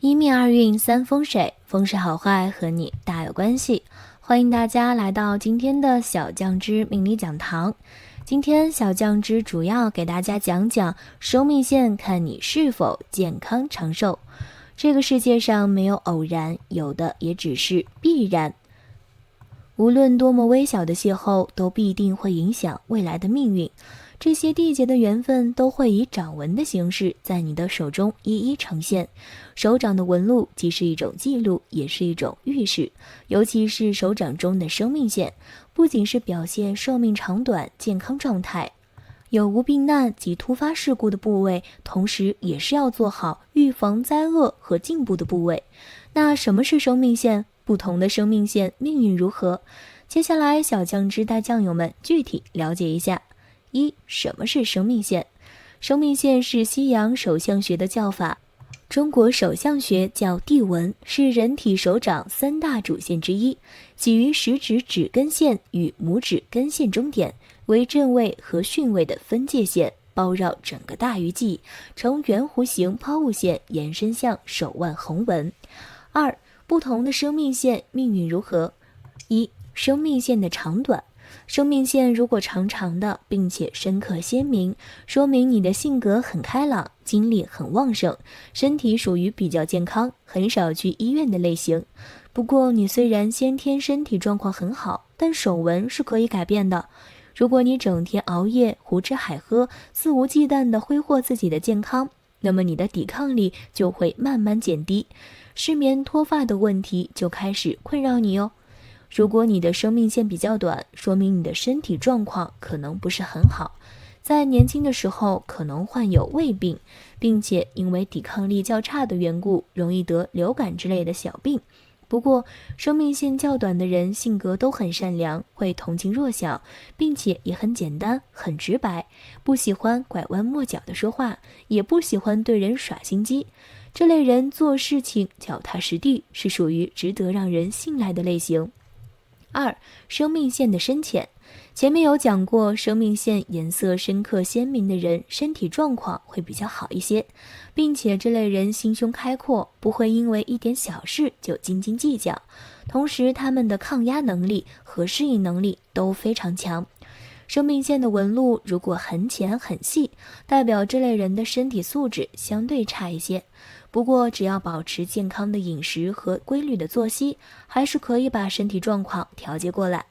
一命二运三风水，风水好坏和你大有关系。欢迎大家来到今天的小酱汁命理讲堂。今天小酱汁主要给大家讲讲生命线，看你是否健康长寿。这个世界上没有偶然，有的也只是必然。无论多么微小的邂逅，都必定会影响未来的命运。这些缔结的缘分都会以掌纹的形式在你的手中一一呈现。手掌的纹路既是一种记录，也是一种预示。尤其是手掌中的生命线，不仅是表现寿命长短、健康状态，有无病难及突发事故的部位，同时也是要做好预防灾厄和进步的部位。那什么是生命线？不同的生命线命运如何？接下来小酱汁带酱友们具体了解一下。什么是生命线？生命线是西洋手相学的叫法，中国手相学叫地纹，是人体手掌三大主线之一，起于食指指根线与拇指根线中点，为正位和巽位的分界线，包绕整个大鱼际，呈圆弧形抛物线延伸向手腕横纹。不同的生命线命运如何？生命线的长短。生命线如果长长的，并且深刻鲜明，说明你的性格很开朗，精力很旺盛，身体属于比较健康，很少去医院的类型。不过你虽然先天身体状况很好，但手纹是可以改变的。如果你整天熬夜、胡吃海喝，肆无忌惮地挥霍自己的健康，那么你的抵抗力就会慢慢减低，失眠脱发的问题就开始困扰你哦。如果你的生命线比较短，说明你的身体状况可能不是很好，在年轻的时候可能患有胃病，并且因为抵抗力较差的缘故，容易得流感之类的小病。不过生命线较短的人性格都很善良，会同情弱小，并且也很简单很直白，不喜欢拐弯抹角的说话，也不喜欢对人耍心机。这类人做事情脚踏实地，是属于值得让人信赖的类型。生命线的深浅。前面有讲过，生命线颜色深刻鲜明的人，身体状况会比较好一些，并且这类人心胸开阔，不会因为一点小事就斤斤计较，同时他们的抗压能力和适应能力都非常强。生命线的纹路如果很浅很细，代表这类人的身体素质相对差一些。不过只要保持健康的饮食和规律的作息，还是可以把身体状况调节过来。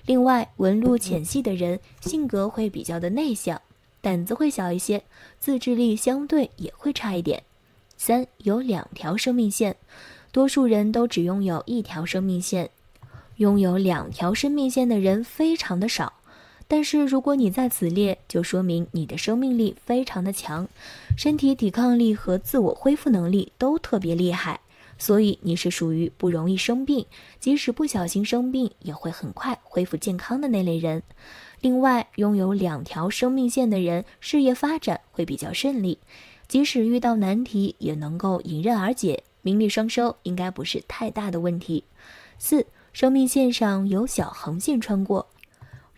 另外，纹路浅细的人性格会比较的内向，胆子会小一些，自制力相对也会差一点。有两条生命线。多数人都只拥有一条生命线，拥有两条生命线的人非常的少。但是如果你在此列，就说明你的生命力非常的强，身体抵抗力和自我恢复能力都特别厉害，所以你是属于不容易生病，即使不小心生病也会很快恢复健康的那类人。另外，拥有两条生命线的人事业发展会比较顺利，即使遇到难题也能够迎刃而解，名利双收应该不是太大的问题。生命线上有小横线穿过。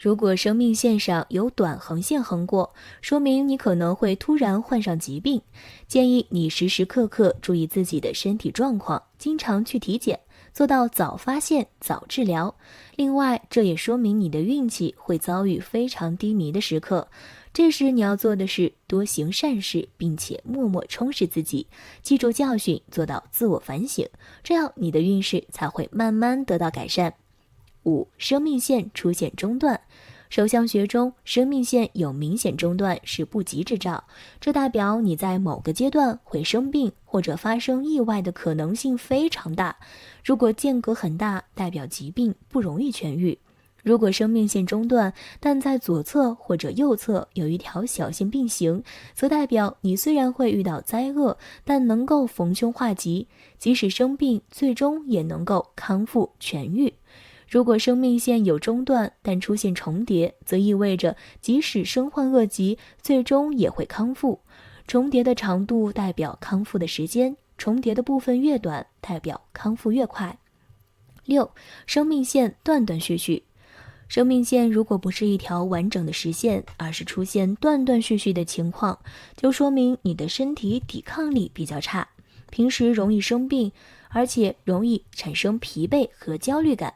如果生命线上有短横线横过，说明你可能会突然患上疾病，建议你时时刻刻注意自己的身体状况，经常去体检，做到早发现早治疗。另外，这也说明你的运气会遭遇非常低迷的时刻，这时你要做的是多行善事，并且默默充实自己，记住教训，做到自我反省，这样你的运势才会慢慢得到改善。生命线出现中断。手相学中，生命线有明显中断是不吉之兆，这代表你在某个阶段会生病或者发生意外的可能性非常大。如果间隔很大，代表疾病不容易痊愈。如果生命线中断，但在左侧或者右侧有一条小线并行，则代表你虽然会遇到灾厄，但能够逢凶化吉，即使生病，最终也能够康复痊愈。如果生命线有中断，但出现重叠，则意味着即使身患恶疾，最终也会康复。重叠的长度代表康复的时间，重叠的部分越短，代表康复越快。生命线断断续续。生命线如果不是一条完整的实线，而是出现断断续续的情况，就说明你的身体抵抗力比较差。平时容易生病，而且容易产生疲惫和焦虑感。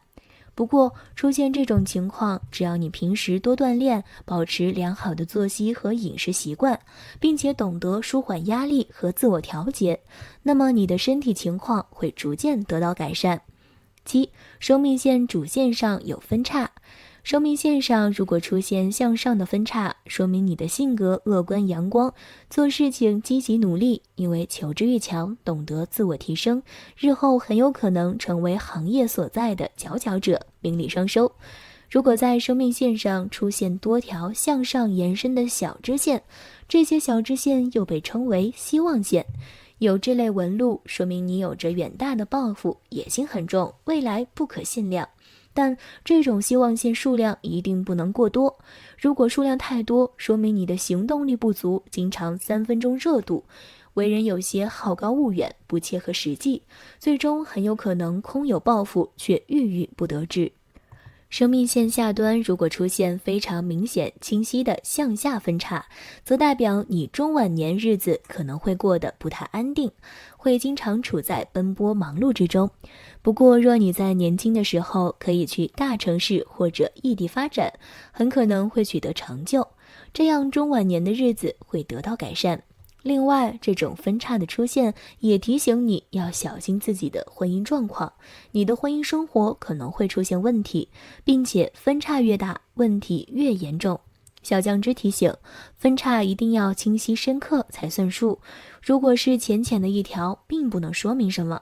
不过，出现这种情况，只要你平时多锻炼，保持良好的作息和饮食习惯，并且懂得舒缓压力和自我调节，那么你的身体情况会逐渐得到改善。7. 生命线主线上有分叉。生命线上如果出现向上的分叉，说明你的性格乐观阳光，做事情积极努力，因为求知欲强，懂得自我提升，日后很有可能成为行业所在的佼佼者，名利双收。如果在生命线上出现多条向上延伸的小支线，这些小支线又被称为希望线。有这类纹路，说明你有着远大的抱负，野心很重，未来不可限量。但这种希望线数量一定不能过多，如果数量太多，说明你的行动力不足，经常3分钟热度，为人有些好高骛远，不切合实际，最终很有可能空有抱负，却郁郁不得志。生命线下端如果出现非常明显清晰的向下分叉，则代表你中晚年日子可能会过得不太安定，会经常处在奔波忙碌之中。不过若你在年轻的时候可以去大城市或者异地发展，很可能会取得成就，这样中晚年的日子会得到改善。另外，这种分叉的出现也提醒你要小心自己的婚姻状况，你的婚姻生活可能会出现问题，并且分叉越大，问题越严重。小酱汁提醒，分叉一定要清晰深刻才算数，如果是浅浅的一条，并不能说明什么。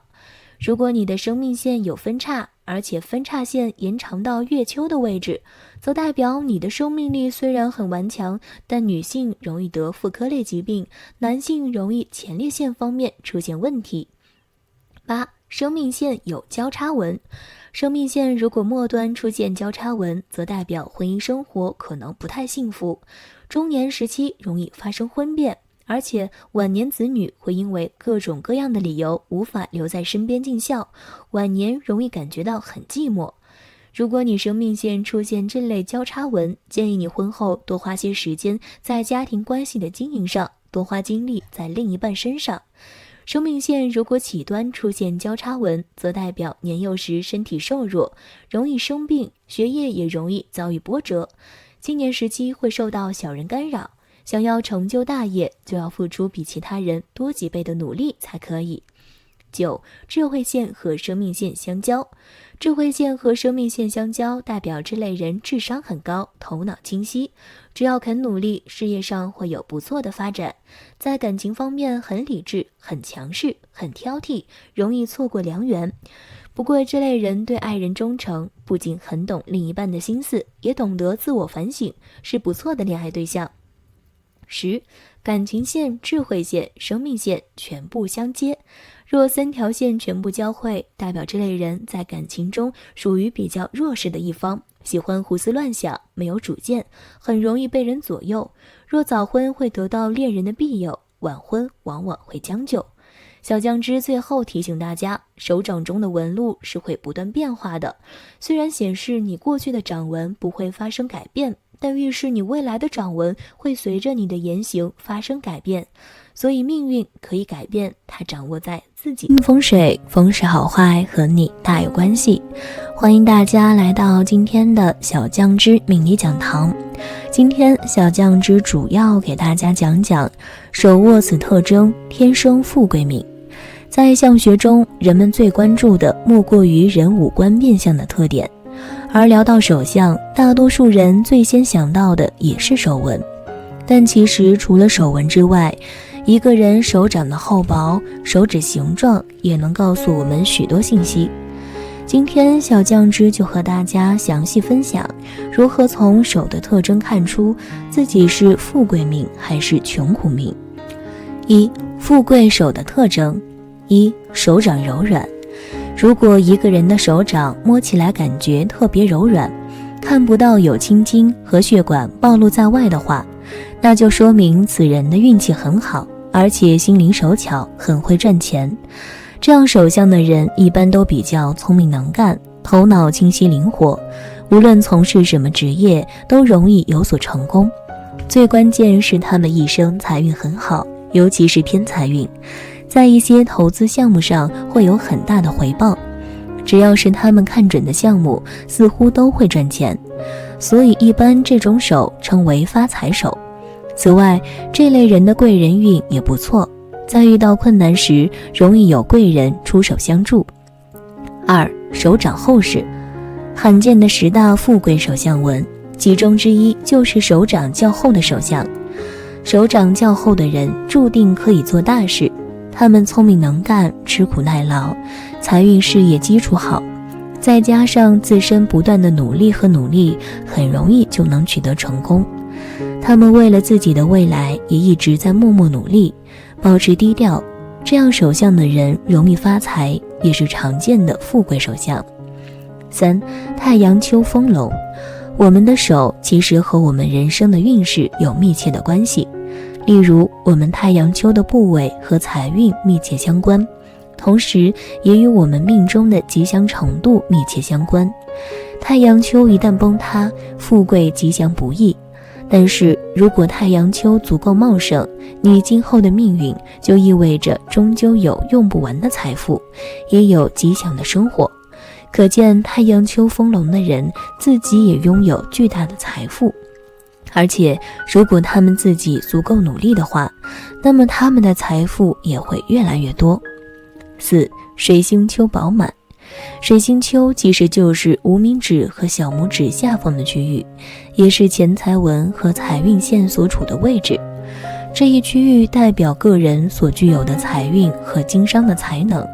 如果你的生命线有分叉，而且分叉线延长到月丘的位置，则代表你的生命力虽然很顽强，但女性容易得妇科类疾病，男性容易前列腺方面出现问题。8. 生命线有交叉纹。生命线如果末端出现交叉纹，则代表婚姻生活可能不太幸福，中年时期容易发生婚变，而且晚年子女会因为各种各样的理由无法留在身边尽孝，晚年容易感觉到很寂寞。如果你生命线出现这类交叉纹，建议你婚后多花些时间在家庭关系的经营上，多花精力在另一半身上。生命线如果起端出现交叉纹，则代表年幼时身体瘦弱，容易生病，学业也容易遭遇波折，青年时期会受到小人干扰，想要成就大业，就要付出比其他人多几倍的努力才可以。9. 智慧线和生命线相交。智慧线和生命线相交，代表这类人智商很高，头脑清晰，只要肯努力，事业上会有不错的发展。在感情方面很理智，很强势，很挑剔，容易错过良缘。不过这类人对爱人忠诚，不仅很懂另一半的心思，也懂得自我反省，是不错的恋爱对象。10. 感情线、智慧线、生命线全部相接。若3条线全部交汇，代表这类人在感情中属于比较弱势的一方，喜欢胡思乱想，没有主见，很容易被人左右。若早婚会得到恋人的庇佑，晚婚往往会将就。小酱汁最后提醒大家，手掌中的纹路是会不断变化的，虽然显示你过去的掌纹不会发生改变，但预示你未来的掌纹会随着你的言行发生改变，所以命运可以改变，它掌握在自己。风水，风水好坏和你大有关系。欢迎大家来到今天的小酱汁命理讲堂。今天小酱汁主要给大家讲讲手握此特征，天生富贵命。在相学中，人们最关注的莫过于人五官面相的特点，而聊到手相，大多数人最先想到的也是手纹。但其实除了手纹之外，一个人手掌的厚薄、手指形状也能告诉我们许多信息。今天小酱汁就和大家详细分享如何从手的特征看出自己是富贵命还是穷苦命。1. 富贵手的特征。1. 手掌柔软。如果一个人的手掌摸起来感觉特别柔软，看不到有青筋和血管暴露在外的话，那就说明此人的运气很好，而且心灵手巧，很会赚钱。这样手相的人一般都比较聪明能干，头脑清晰灵活，无论从事什么职业都容易有所成功。最关键是他们一生财运很好，尤其是偏财运。在一些投资项目上会有很大的回报。只要是他们看准的项目，似乎都会赚钱，所以一般这种手称为发财手。此外，这类人的贵人运也不错，在遇到困难时容易有贵人出手相助。2. 手掌厚实。罕见的10大富贵手相文，其中之一就是手掌较厚的手相。手掌较厚的人注定可以做大事，他们聪明能干，吃苦耐劳，财运事业基础好，再加上自身不断的努力，很容易就能取得成功。他们为了自己的未来也一直在默默努力，保持低调，这样手相的人容易发财，也是常见的富贵手相。3. 太阳丘丰隆。我们的手其实和我们人生的运势有密切的关系，例如我们太阳丘的部位和财运密切相关，同时也与我们命中的吉祥程度密切相关。太阳丘一旦崩塌，富贵吉祥不易，但是如果太阳丘足够茂盛，你今后的命运就意味着终究有用不完的财富，也有吉祥的生活。可见太阳丘丰隆的人自己也拥有巨大的财富，而且如果他们自己足够努力的话，那么他们的财富也会越来越多。4. 水星丘饱满。水星丘其实就是无名指和小拇指下方的区域，也是钱财纹和财运线所处的位置。这一区域代表个人所具有的财运和经商的才能。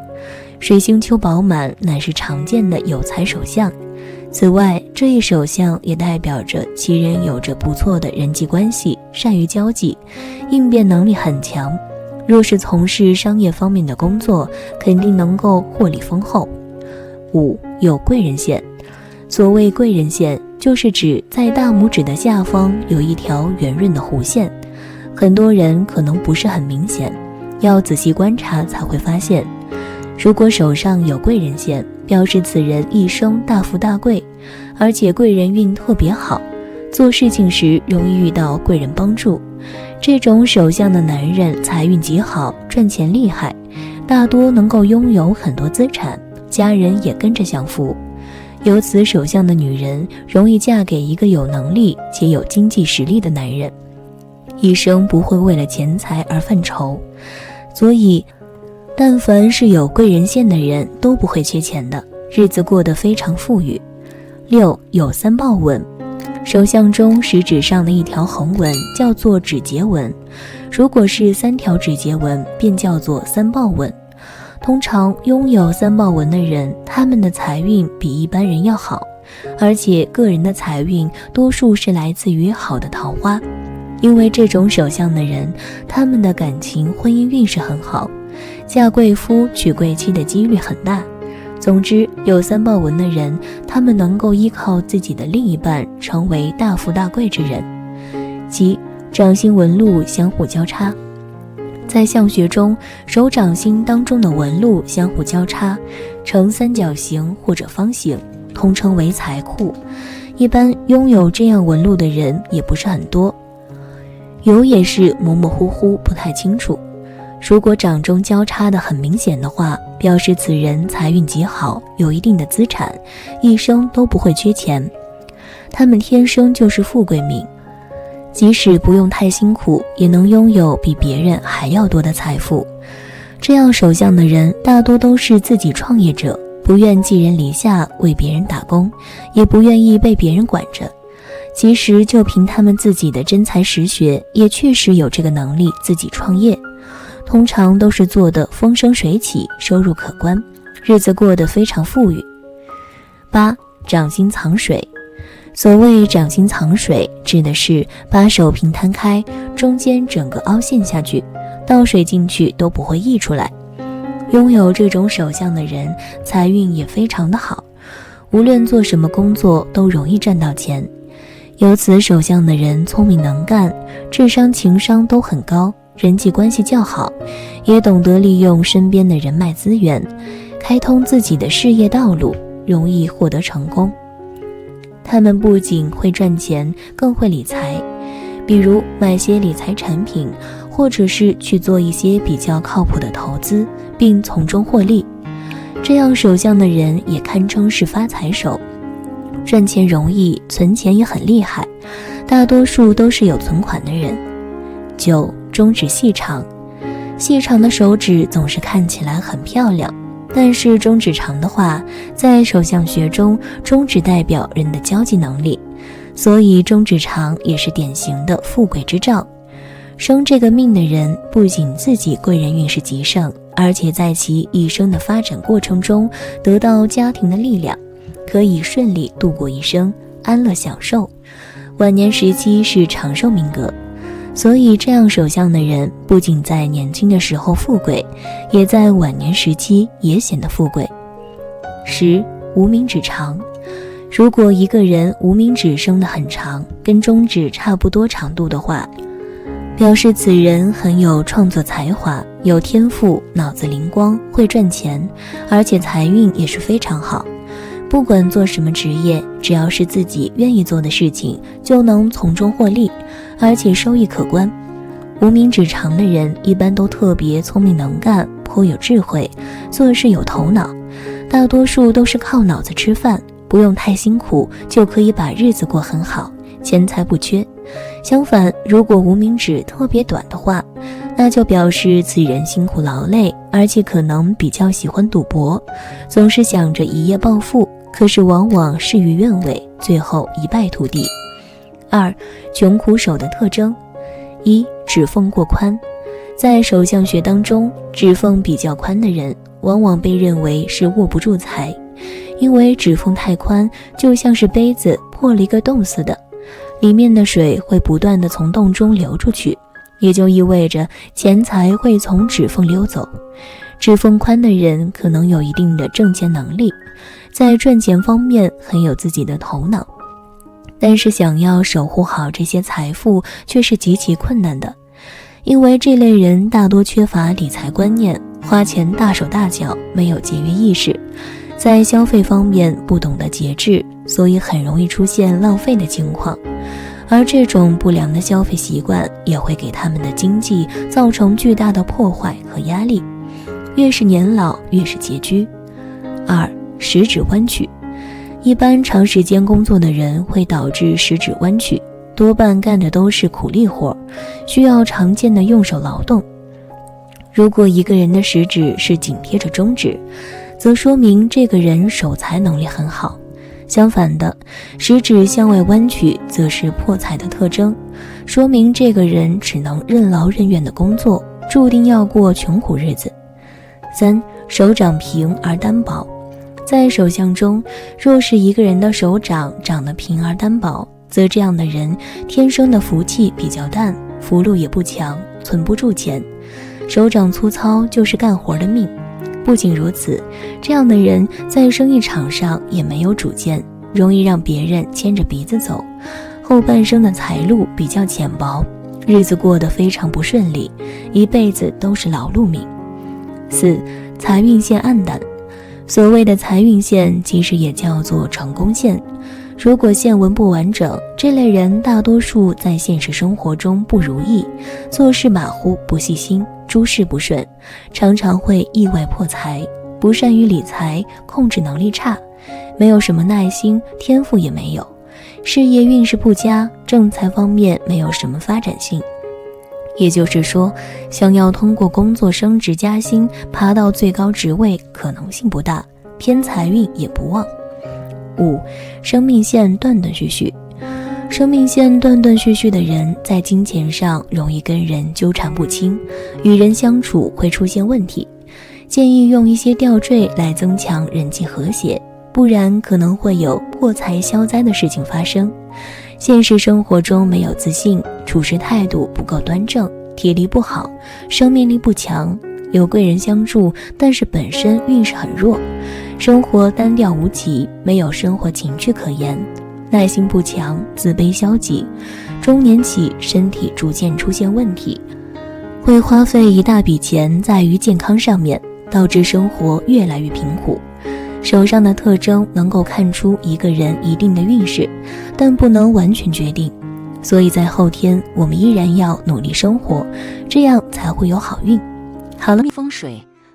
水星丘饱满乃是常见的有财手相。此外，这一手相也代表着其人有着不错的人际关系，善于交际，应变能力很强。若是从事商业方面的工作，肯定能够获利丰厚。5. 有贵人线。所谓贵人线，就是指在大拇指的下方有一条圆润的弧线，很多人可能不是很明显，要仔细观察才会发现。如果手上有贵人线，表示此人一生大富大贵，而且贵人运特别好，做事情时容易遇到贵人帮助。这种手相的男人财运极好，赚钱厉害，大多能够拥有很多资产，家人也跟着享福。有此手相的女人容易嫁给一个有能力且有经济实力的男人，一生不会为了钱财而犯愁，所以但凡是有贵人线的人都不会缺钱的，日子过得非常富裕。6. 有三豹纹。手相中食指上的一条横纹叫做指节纹，如果是3条指节纹便叫做三豹纹。通常拥有三豹纹的人，他们的财运比一般人要好，而且个人的财运多数是来自于好的桃花。因为这种手相的人，他们的感情婚姻运势很好，嫁贵夫娶贵妻的几率很大。总之，有三豹纹的人，他们能够依靠自己的另一半成为大富大贵之人。即掌心纹路相互交叉。在相学中，手掌心当中的纹路相互交叉，呈三角形或者方形，通称为财库。一般拥有这样纹路的人也不是很多，有也是模模糊糊，不太清楚。如果掌中交叉的很明显的话，表示此人财运极好，有一定的资产，一生都不会缺钱。他们天生就是富贵命，即使不用太辛苦，也能拥有比别人还要多的财富。这样手相的人大多都是自己创业者，不愿寄人篱下为别人打工，也不愿意被别人管着。其实就凭他们自己的真才实学，也确实有这个能力自己创业，通常都是做得风生水起，收入可观，日子过得非常富裕。8. 掌心藏水。所谓掌心藏水，指的是把手平摊开，中间整个凹陷下去，倒水进去都不会溢出来。拥有这种手相的人，财运也非常的好，无论做什么工作都容易赚到钱。有此手相的人聪明能干，智商情商都很高，人际关系较好，也懂得利用身边的人脉资源，开通自己的事业道路，容易获得成功。他们不仅会赚钱，更会理财，比如买些理财产品，或者是去做一些比较靠谱的投资，并从中获利。这样手相的人也堪称是发财手，赚钱容易，存钱也很厉害，大多数都是有存款的人。9. 中指细长。细长的手指总是看起来很漂亮，但是中指长的话，在手相学中，中指代表人的交际能力，所以中指长也是典型的富贵之兆。生这个命的人不仅自己贵人运势极盛，而且在其一生的发展过程中得到家庭的力量，可以顺利度过一生，安乐享受。晚年时期是长寿命格，所以这样手相的人不仅在年轻的时候富贵，也在晚年时期也显得富贵。10. 无名指长。如果一个人无名指生得很长，跟中指差不多长度的话，表示此人很有创作才华，有天赋，脑子灵光，会赚钱，而且财运也是非常好。不管做什么职业，只要是自己愿意做的事情，就能从中获利，而且收益可观。无名指长的人一般都特别聪明能干，颇有智慧，做事有头脑，大多数都是靠脑子吃饭，不用太辛苦就可以把日子过很好，钱财不缺。相反，如果无名指特别短的话，那就表示此人辛苦劳累，而且可能比较喜欢赌博，总是想着一夜暴富，可是往往事与愿违，最后一败涂地。2. 穷苦手的特征。1. 指缝过宽。在手相学当中，指缝比较宽的人往往被认为是握不住财，因为指缝太宽，就像是杯子破了一个洞似的，里面的水会不断地从洞中流出去，也就意味着钱财会从指缝溜走。指缝宽的人可能有一定的挣钱能力，在赚钱方面很有自己的头脑，但是想要守护好这些财富却是极其困难的，因为这类人大多缺乏理财观念，花钱大手大脚，没有节约意识，在消费方面不懂得节制，所以很容易出现浪费的情况。而这种不良的消费习惯也会给他们的经济造成巨大的破坏和压力，越是年老越是拮据。2. 食指弯曲。一般长时间工作的人会导致食指弯曲，多半干的都是苦力活，需要常见的用手劳动。如果一个人的食指是紧贴着中指，则说明这个人守财能力很好。相反的，食指向外弯曲则是破财的特征，说明这个人只能任劳任怨的工作，注定要过穷苦日子。3. 手掌平而单薄。在手相中，若是一个人的手掌长得平而单薄，则这样的人天生的福气比较淡，福禄也不强，存不住钱。手掌粗糙就是干活的命。不仅如此，这样的人在生意场上也没有主见，容易让别人牵着鼻子走，后半生的财路比较浅薄，日子过得非常不顺利，一辈子都是劳碌命。4. 财运线暗淡。所谓的财运线其实也叫做成功线，如果线纹不完整，这类人大多数在现实生活中不如意，做事马虎不细心，诸事不顺，常常会意外破财，不善于理财，控制能力差，没有什么耐心，天赋也没有，事业运势不佳，正财方面没有什么发展性。也就是说，想要通过工作升职加薪爬到最高职位可能性不大，偏财运也不旺。5. 生命线断断续续。生命线断断续续的人在金钱上容易跟人纠缠不清，与人相处会出现问题，建议用一些吊坠来增强人际和谐，不然可能会有破财消灾的事情发生。现实生活中没有自信，处事态度不够端正，体力不好，生命力不强，有贵人相助，但是本身运势很弱，生活单调无奇，没有生活情趣可言，耐心不强，自卑消极，中年起身体逐渐出现问题，会花费一大笔钱在于健康上面，导致生活越来越贫苦。手上的特征能够看出一个人一定的运势，但不能完全决定。所以在后天我们依然要努力生活，这样才会有好运。好了，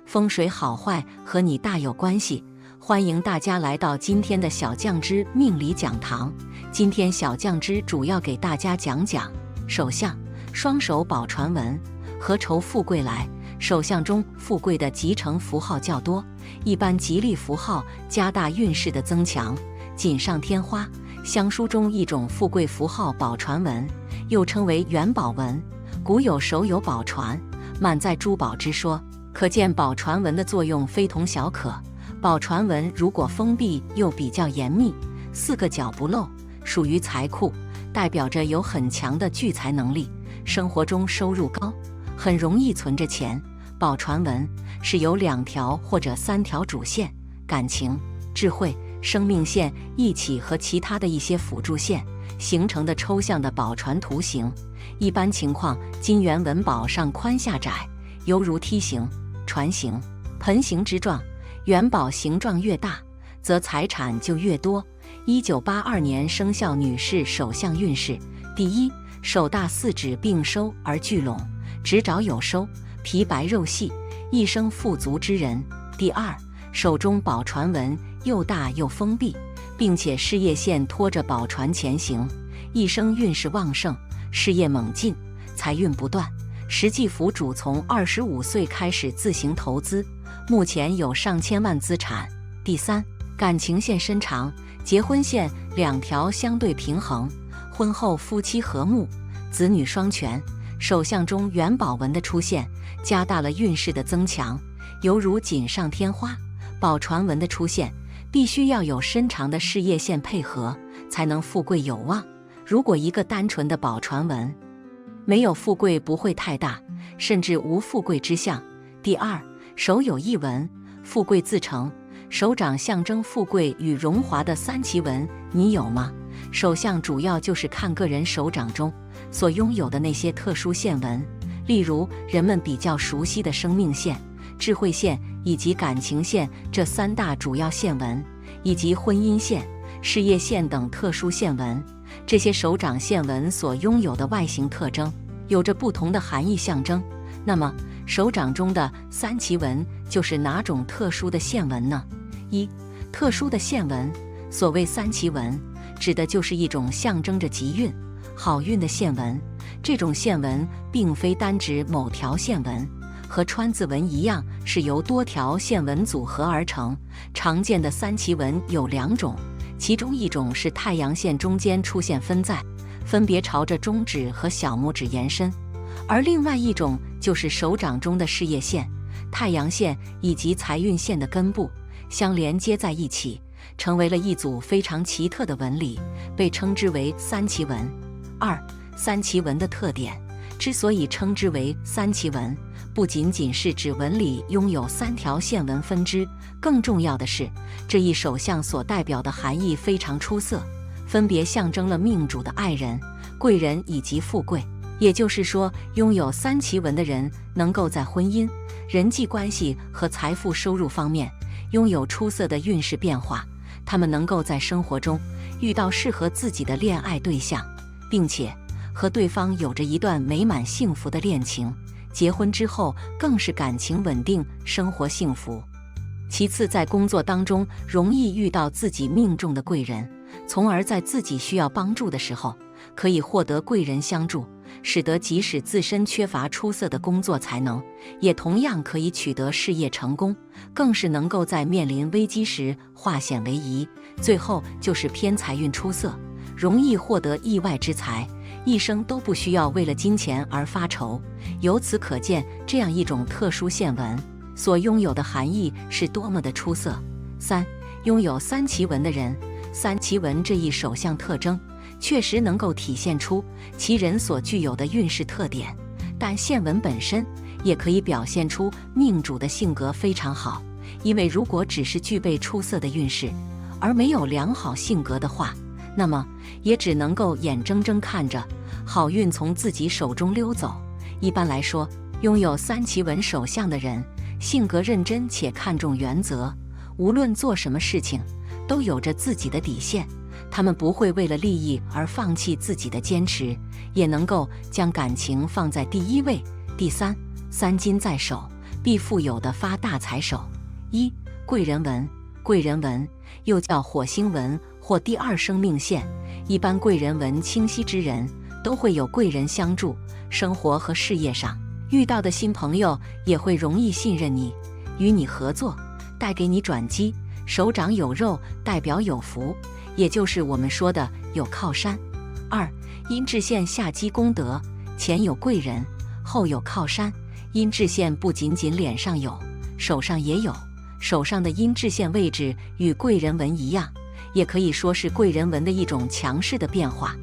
风水好坏和你大有关系。欢迎大家来到今天的小酱之命理讲堂。今天小酱之主要给大家讲讲手相双手宝船纹，何愁富贵来。手相中富贵的集成符号较多，一般吉利符号加大运势的增强。锦上添花，相书中一种富贵符号宝船纹，又称为元宝纹。古有手有宝船，满载珠宝之说，可见宝船纹的作用非同小可。宝船纹如果封闭又比较严密，4个角不漏，属于财库，代表着有很强的聚财能力，生活中收入高，很容易存着钱。宝船纹是由2条或者3条主线，感情、智慧、生命线一起和其他的一些辅助线形成的抽象的宝船图形。一般情况，金元纹宝上宽下窄，犹如梯形、船形、盆形之状。元宝形状越大，则财产就越多。1982年生肖女士手相运势：第一，手大4指并收而聚拢，指爪有收，皮白肉细，一生富足之人。第二，手中宝船纹又大又封闭，并且事业线拖着宝船前行，一生运势旺盛，事业猛进，财运不断。实际福主从25岁开始自行投资，目前有上千万资产。第三，感情线深长，结婚线2条相对平衡，婚后夫妻和睦，子女双全。手相中元宝纹的出现，加大了运势的增强，犹如锦上添花。宝船纹的出现，必须要有深长的事业线配合，才能富贵有望。如果一个单纯的宝船纹，没有富贵不会太大，甚至无富贵之象。第二，手有一纹，富贵自成。手掌象征富贵与荣华的3奇纹，你有吗？手相主要就是看个人手掌中所拥有的那些特殊线纹，例如人们比较熟悉的生命线、智慧线以及感情线这3大主要线纹，以及婚姻线、事业线等特殊线纹。这些手掌线纹所拥有的外形特征有着不同的含义象征。那么手掌中的3奇纹就是哪种特殊的线纹呢？一、特殊的线纹。所谓3奇纹，指的就是一种象征着吉运、好运的线纹。这种线纹并非单指某条线纹，和川字纹一样，是由多条线纹组合而成。常见的3奇纹有2种，其中一种是太阳线中间出现分在，分别朝着中指和小拇指延伸，而另外一种就是手掌中的事业线、太阳线以及财运线的根部相连接在一起，成为了一组非常奇特的纹理，被称之为3奇纹。二、3奇纹的特点。之所以称之为3奇纹，不仅仅是指纹里拥有3条线纹分支，更重要的是，这一手相所代表的含义非常出色，分别象征了命主的爱人、贵人以及富贵。也就是说，拥有3奇纹的人能够在婚姻、人际关系和财富收入方面拥有出色的运势变化。他们能够在生活中遇到适合自己的恋爱对象，并且和对方有着一段美满幸福的恋情，结婚之后更是感情稳定，生活幸福。其次，在工作当中容易遇到自己命中的贵人，从而在自己需要帮助的时候可以获得贵人相助，使得即使自身缺乏出色的工作才能，也同样可以取得事业成功，更是能够在面临危机时化险为夷。最后就是偏财运出色，容易获得意外之财，一生都不需要为了金钱而发愁。由此可见，这样一种特殊线纹所拥有的含义是多么的出色。三、拥有3奇纹的人。3奇纹这一手相特征确实能够体现出其人所具有的运势特点，但线纹本身也可以表现出命主的性格非常好。因为如果只是具备出色的运势，而没有良好性格的话，那么也只能够眼睁睁看着好运从自己手中溜走。一般来说，拥有3奇纹手相的人，性格认真且看重原则，无论做什么事情都有着自己的底线。他们不会为了利益而放弃自己的坚持，也能够将感情放在第一位。第三，三金在手，必富有的发大财手。一、贵人纹。贵人纹又叫火星纹或第二生命线，一般贵人纹清晰之人都会有贵人相助，生活和事业上遇到的新朋友也会容易信任你，与你合作，带给你转机。手掌有肉代表有福，也就是我们说的有靠山。二、阴质线下积功德，前有贵人，后有靠山。阴质线不仅仅脸上有，手上也有。手上的阴质线位置与贵人纹一样，也可以说是贵人纹的一种强势的变化。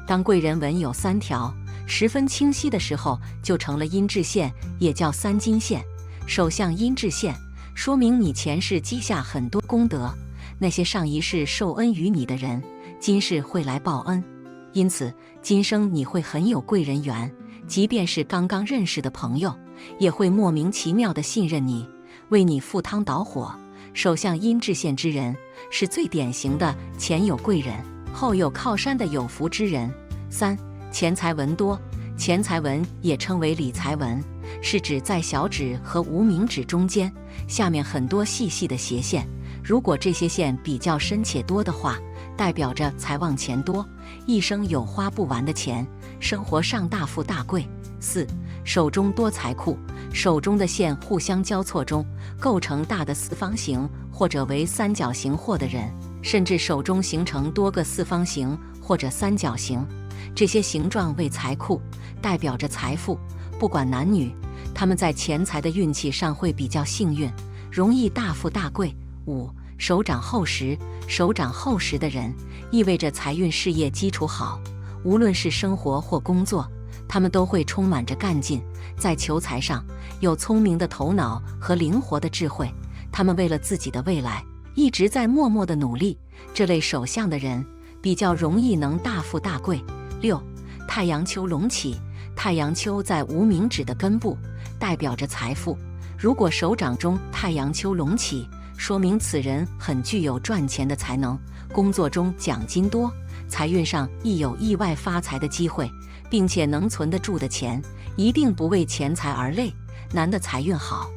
当贵人纹有3条，十分清晰的时候，就成了阴质线，也叫三金线。手相阴质线，说明你前世积下很多功德，那些上一世受恩于你的人，今世会来报恩，因此今生你会很有贵人缘，即便是刚刚认识的朋友，也会莫名其妙地信任你，为你赴汤蹈火。手相阴质线之人是最典型的前有贵人，后有靠山的有福之人。三、钱财纹多。钱财纹也称为理财纹，是指在小指和无名指中间，下面很多细细的斜线，如果这些线比较深且多的话，代表着财旺钱多，一生有花不完的钱，生活上大富大贵。四、手中多财库。手中的线互相交错中，构成大的四方形或者为三角形或的人，甚至手中形成多个四方形或者三角形，这些形状为财库，代表着财富。不管男女，他们在钱财的运气上会比较幸运，容易大富大贵。五、手掌厚实。手掌厚实的人意味着财运事业基础好，无论是生活或工作，他们都会充满着干劲，在求财上有聪明的头脑和灵活的智慧，他们为了自己的未来一直在默默的努力，这类手相的人比较容易能大富大贵。六、太阳丘隆起。太阳丘在无名指的根部，代表着财富。如果手掌中太阳丘隆起，说明此人很具有赚钱的才能，工作中奖金多，财运上亦有意外发财的机会，并且能存得住的钱，一定不为钱财而累。男的财运好，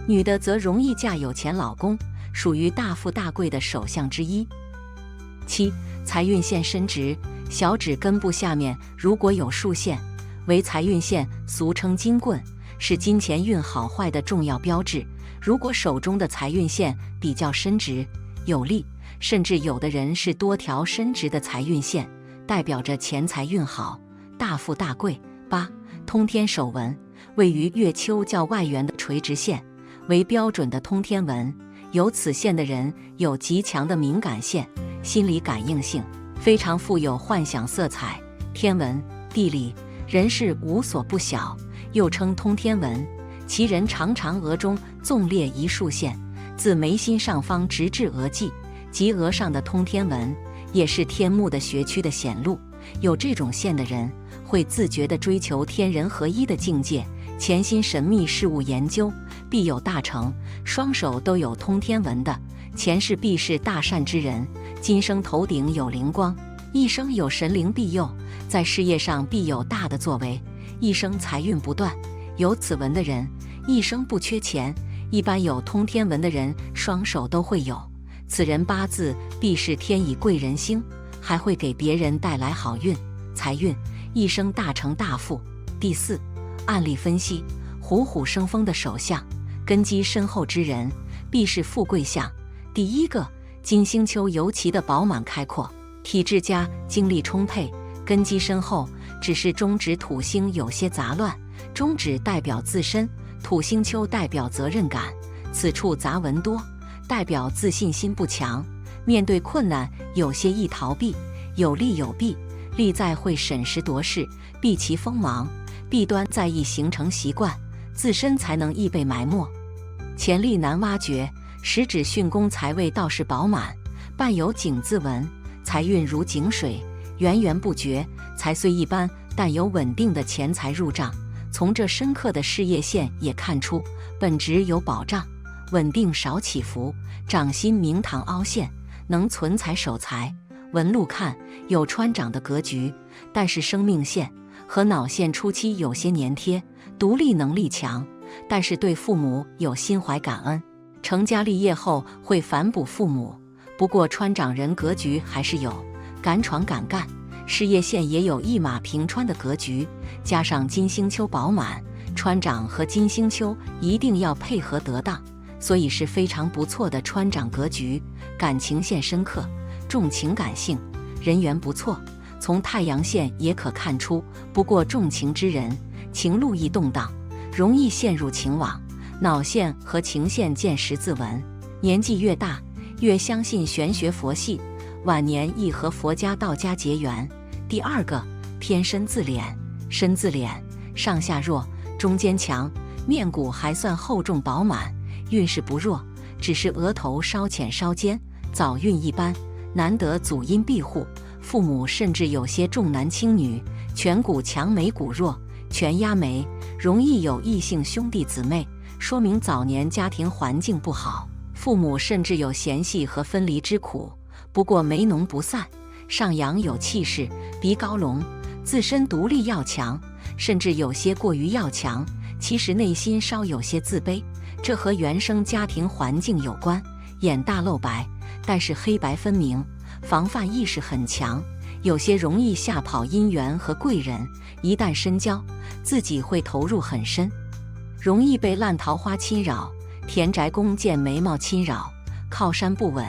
女的则容易嫁有钱老公，属于大富大贵的手相之一。七、财运线伸直。小指根部下面如果有竖线，为财运线，俗称金棍，是金钱运好坏的重要标志。如果手中的财运线比较伸直有力，甚至有的人是多条伸直的财运线，代表着钱财运好，大富大贵。八、通天手纹。位于月丘较外缘的垂直线，为标准的通天纹。有此线的人有极强的敏感性、心理感应性，非常富有幻想色彩。天文、地理、人事无所不晓，又称通天纹。其人常常额中纵列一竖线，自眉心上方直至额际，及额上的通天纹，也是天目的学区的显露。有这种线的人，会自觉地追求天人合一的境界，潜心神秘事物研究，必有大成。双手都有通天纹的，前世必是大善之人，今生头顶有灵光，一生有神灵庇佑，在事业上必有大的作为，一生财运不断。有此纹的人，一生不缺钱。一般有通天纹的人，双手都会有，此人八字必是天乙贵人星，还会给别人带来好运、财运，一生大成大富。第四，案例分析。虎虎生风的手相，根基深厚之人，必是富贵相。第一个，金星丘尤其的饱满开阔，体质佳，精力充沛，根基深厚。只是中指土星有些杂乱，中指代表自身，土星丘代表责任感，此处杂纹多，代表自信心不强，面对困难有些易逃避，有利有弊，利在会审时度势，避其锋芒，弊端在易形成习惯，自身才能易被埋没，潜力难挖掘。食指巽宫财位倒是饱满，伴有井字纹，财运如井水，源源不绝，财虽一般，但有稳定的钱财入账。从这深刻的事业线也看出，本职有保障，稳定少起伏，掌心明堂凹陷，能存财守财。纹路看有穿长的格局，但是生命线和脑线初期有些粘贴，独立能力强，但是对父母有心怀感恩，成家立业后会反哺父母。不过穿长人格局还是有，敢闯敢干，事业线也有一马平川的格局，加上金星丘饱满，穿长和金星丘一定要配合得当，所以是非常不错的穿长格局。感情线深刻，重情感性，人缘不错，从太阳线也可看出。不过重情之人，情路易动荡，容易陷入情网。脑线和情线见十字纹，年纪越大越相信玄学佛系，晚年易和佛家道家结缘。第二个，偏身字脸，身字脸上下弱，中间强，面骨还算厚重饱满，运势不弱，只是额头稍浅稍尖，早运一般，难得祖荫庇护，父母甚至有些重男轻女，颧骨强眉骨弱，全压眉，容易有异性兄弟姊妹，说明早年家庭环境不好，父母甚至有嫌隙和分离之苦。不过眉浓不散，上扬有气势，鼻高隆，自身独立要强，甚至有些过于要强，其实内心稍有些自卑，这和原生家庭环境有关。眼大露白，但是黑白分明，防范意识很强，有些容易吓跑姻缘和贵人，一旦深交，自己会投入很深，容易被烂桃花侵扰。田宅宫见眉毛侵扰，靠山不稳，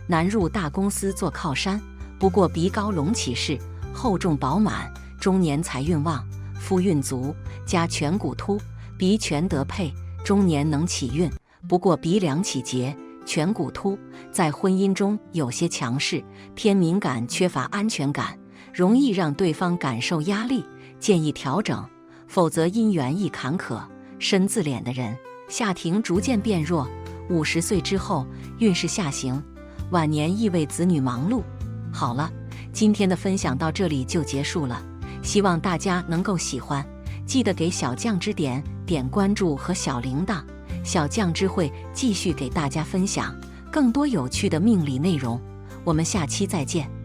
难入大公司做靠山。不过鼻高隆起势，厚重饱满，中年财运旺，夫运足，加颧骨凸，鼻颧得配，中年能起运。不过鼻梁起结，颧骨凸，在婚姻中有些强势，偏敏感，缺乏安全感，容易让对方感受压力，建议调整，否则姻缘易坎坷。身字脸的人，下庭逐渐变弱，50岁之后运势下行，晚年易为子女忙碌。好了，今天的分享到这里就结束了，希望大家能够喜欢，记得给小酱汁点关注和小铃铛，小酱汁会继续给大家分享更多有趣的命理内容，我们下期再见。